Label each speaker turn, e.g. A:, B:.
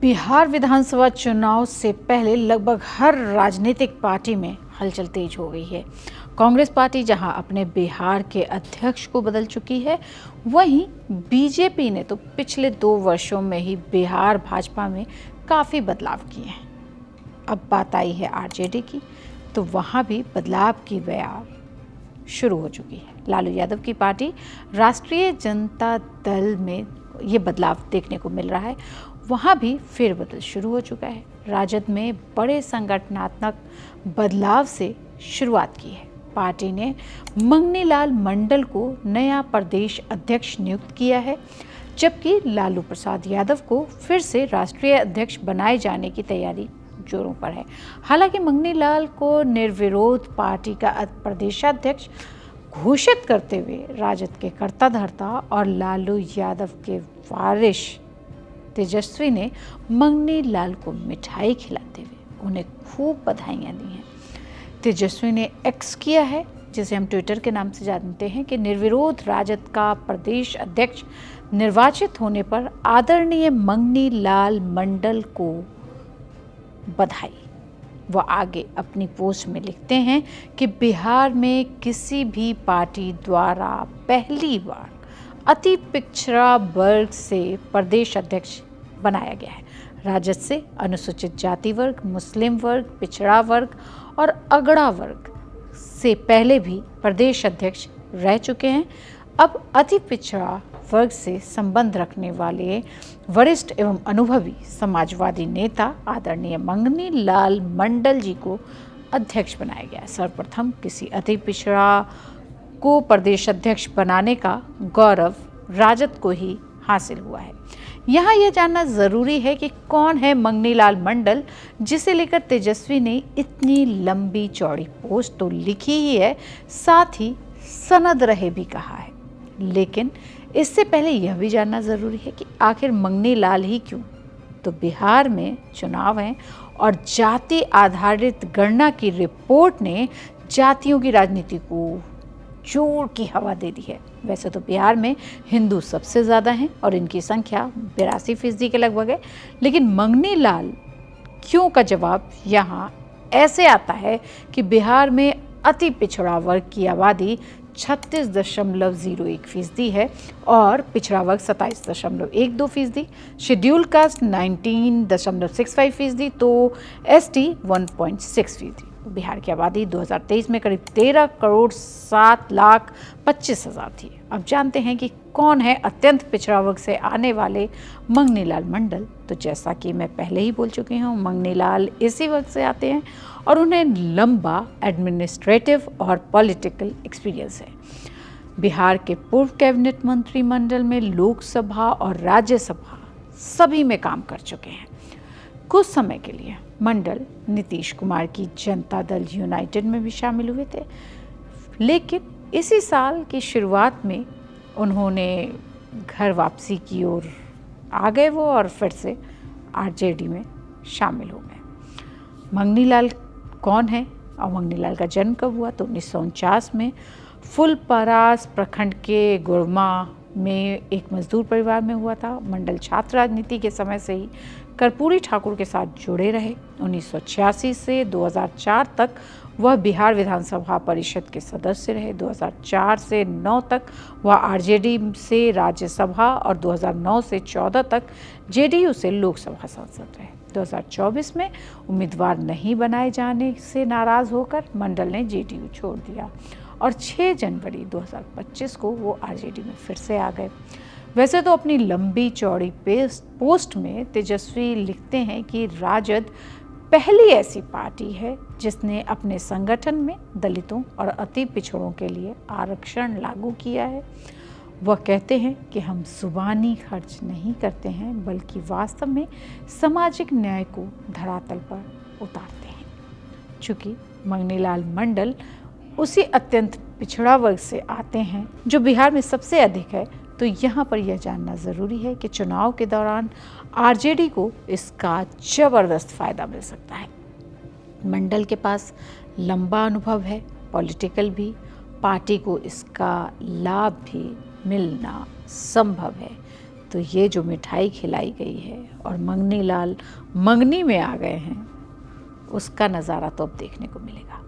A: बिहार विधानसभा चुनाव से पहले लगभग हर राजनीतिक पार्टी में हलचल तेज हो गई है। कांग्रेस पार्टी जहां अपने बिहार के अध्यक्ष को बदल चुकी है, वहीं बीजेपी ने तो पिछले 2 वर्षों में ही बिहार भाजपा में काफ़ी बदलाव किए हैं। अब बात आई है आरजेडी की, तो वहां भी बदलाव की बयार शुरू हो चुकी है। लालू यादव की पार्टी राष्ट्रीय जनता दल में ये बदलाव देखने को मिल रहा है। वहाँ भी फेरबदल शुरू हो चुका है। राजद में बड़े संगठनात्मक बदलाव से शुरुआत की है। पार्टी ने मंगनी लाल मंडल को नया प्रदेश अध्यक्ष नियुक्त किया है, जबकि लालू प्रसाद यादव को फिर से राष्ट्रीय अध्यक्ष बनाए जाने की तैयारी जोरों पर है। हालांकि मंगनी लाल को निर्विरोध पार्टी का प्रदेशाध्यक्ष घोषित करते हुए राजद के कर्ता धर्ता और लालू यादव के वारिस तेजस्वी ने मंगनी लाल को मिठाई खिलाते हुए उन्हें खूब बधाइयां दी हैं। तेजस्वी ने एक्स किया है, जिसे हम ट्विटर के नाम से जानते हैं, कि निर्विरोध राजद का प्रदेश अध्यक्ष निर्वाचित होने पर आदरणीय मंगनी लाल मंडल को बधाई। वह आगे अपनी पोस्ट में लिखते हैं कि बिहार में किसी भी पार्टी द्वारा पहली बार अति पिछड़ा वर्ग से प्रदेश अध्यक्ष बनाया गया है। राजद से अनुसूचित जाति वर्ग, मुस्लिम वर्ग, पिछड़ा वर्ग और अगड़ा वर्ग से पहले भी प्रदेश अध्यक्ष रह चुके हैं। अब अति पिछड़ा वर्ग से संबंध रखने वाले वरिष्ठ एवं अनुभवी समाजवादी नेता आदरणीय मंगनी लाल मंडल जी को अध्यक्ष बनाया गया। सर्वप्रथम किसी अति पिछड़ा को प्रदेश अध्यक्ष बनाने का गौरव राजद को ही हासिल हुआ है। यहाँ यह जानना ज़रूरी है कि कौन है मंगनी लाल मंडल, जिसे लेकर तेजस्वी ने इतनी लंबी चौड़ी पोस्ट तो लिखी ही है, साथ ही सनद रहे भी कहा है। लेकिन इससे पहले यह भी जानना ज़रूरी है कि आखिर मंगनी लाल ही क्यों? तो बिहार में चुनाव हैं और जाति आधारित गणना की रिपोर्ट ने जातियों की राजनीति को जोर की हवा दे दी है। वैसे तो बिहार में हिंदू सबसे ज़्यादा हैं और इनकी संख्या 82% के लगभग है, लेकिन मंगनी लाल क्यों का जवाब यहाँ ऐसे आता है कि बिहार में अति पिछड़ा वर्ग की आबादी 36.01% है और पिछड़ा वर्ग 27.12%, शेड्यूल कास्ट 19.65%, तो एसटी 1.6%। बिहार की आबादी 2023 में करीब 13,07,25,000 थी। अब जानते हैं कि कौन है अत्यंत पिछड़ा वर्ग से आने वाले मंगनी लाल मंडल। तो जैसा कि मैं पहले ही बोल चुकी हूँ, मंगनी लाल इसी वर्ग से आते हैं और उन्हें लंबा एडमिनिस्ट्रेटिव और पॉलिटिकल एक्सपीरियंस है। बिहार के पूर्व कैबिनेट मंत्रिमंडल में लोकसभा और राज्यसभा सभी में काम कर चुके हैं। कुछ समय के लिए मंडल नीतीश कुमार की जनता दल यूनाइटेड में भी शामिल हुए थे, लेकिन इसी साल की शुरुआत में उन्होंने घर वापसी की ओर आ गए वो और फिर से आरजेडी में शामिल हो गए। मंगनी लाल कौन है और मंगनी लाल का जन्म कब हुआ? तो 1949 में फुलपरास प्रखंड के गुरमा में एक मजदूर परिवार में हुआ था। मंडल छात्र राजनीति के समय से ही कर्पूरी ठाकुर के साथ जुड़े रहे। 1986 से 2004 तक वह बिहार विधानसभा परिषद के सदस्य रहे। 2004 से 9 तक वह आरजेडी से राज्यसभा और 2009 से 14 तक जेडीयू से लोकसभा सांसद रहे। 2024 में उम्मीदवार नहीं बनाए जाने से नाराज़ होकर मंडल ने जेडीयू छोड़ दिया और 6 जनवरी 2025 को वो आरजेडी में फिर से आ गए। वैसे तो अपनी लंबी चौड़ी पोस्ट में तेजस्वी लिखते हैं कि राजद पहली ऐसी पार्टी है जिसने अपने संगठन में दलितों और अति पिछड़ों के लिए आरक्षण लागू किया है। वह कहते हैं कि हम जुबानी खर्च नहीं करते हैं, बल्कि वास्तव में सामाजिक न्याय को धरातल पर उतारते हैं। चूँकि मंगनी लाल मंडल उसी अत्यंत पिछड़ा वर्ग से आते हैं जो बिहार में सबसे अधिक है, तो यहाँ पर यह जानना ज़रूरी है कि चुनाव के दौरान आरजेडी को इसका ज़बरदस्त फ़ायदा मिल सकता है। मंडल के पास लंबा अनुभव है, पॉलिटिकल भी, पार्टी को इसका लाभ भी मिलना संभव है। तो ये जो मिठाई खिलाई गई है और मंगनी लाल मंगनी में आ गए हैं, उसका नज़ारा तो अब देखने को मिलेगा।